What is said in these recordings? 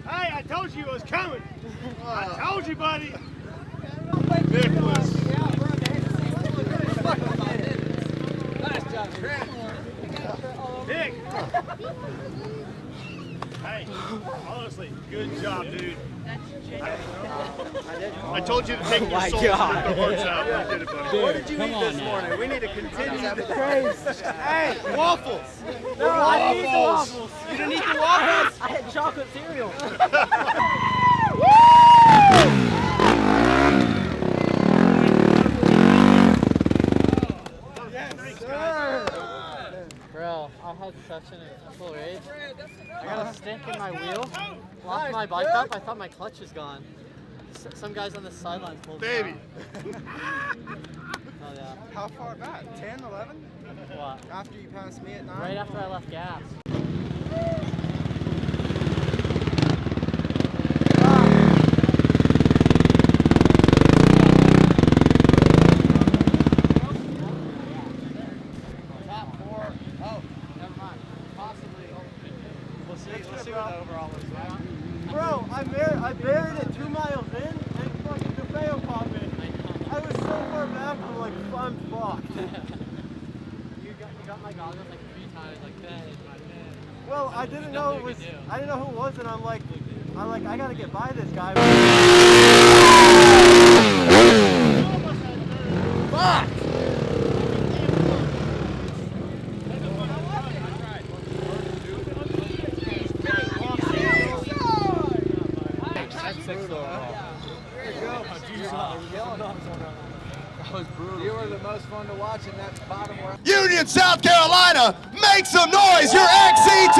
Hey, I told you it was coming. I told you, buddy. Nicholas. Nice job, Nick. Hey, honestly, good job, dude. I told you to take your soul and the hearts out. You did it, buddy. What did you eat this morning? We need to continue that. Hey, waffles. No, I didn't eat the waffles. You didn't eat the waffles? I had chocolate cereal. Bro, I had such an intense rage. I got a stink in my wheel. Locked my bike up. I thought my clutch was gone. Some guys on the sidelines pulled me Baby. Oh yeah. How far back? 10, 11? What? After you passed me at 9? Right after I left gas. We'll see what the overall looks like. Bro, I buried it 2 miles in and fucking DeFeo caught me. I was so far back, I'm like, I'm fucked. You got my goggles like 3 times, like, man. Well, I didn't know it was, I didn't know who it was, and I'm like, I gotta get by this guy. Fuck! You were the most fun to watch in that bottom one. Union, South Carolina, make some noise. Your XC2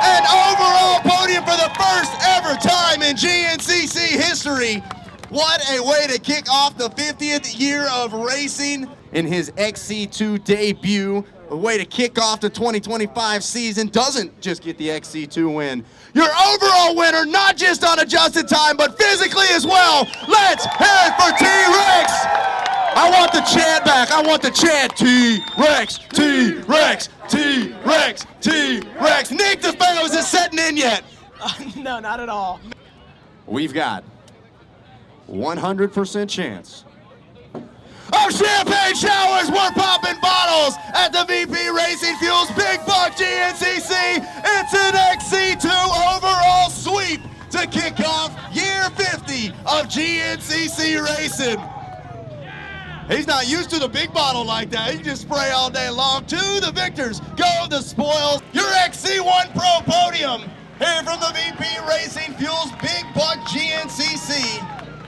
and overall podium for the first ever time in GNCC history. What a way to kick off the 50th year of racing in his XC2 debut. A way to kick off the 2025 season. Doesn't just get the XC2 win. Your overall winner, not just on adjusted time, but physically as well. Let's hear it for T-Rex. I want the chant back. I want the chant. T-Rex, T-Rex, T-Rex, T-Rex. Nick DeFeo, is it setting in yet? No, not at all. We've got 100% chance of champagne showers. We're popping bottles at the VP Racing Fuels Big Buck GNCC. It's an XC2 overall sweep to kick off year 50 of GNCC racing. He's not used to the big bottle like that. He can just spray all day long. To the victors go the spoils. Your XC1 Pro podium here from the VP Racing Fuels Big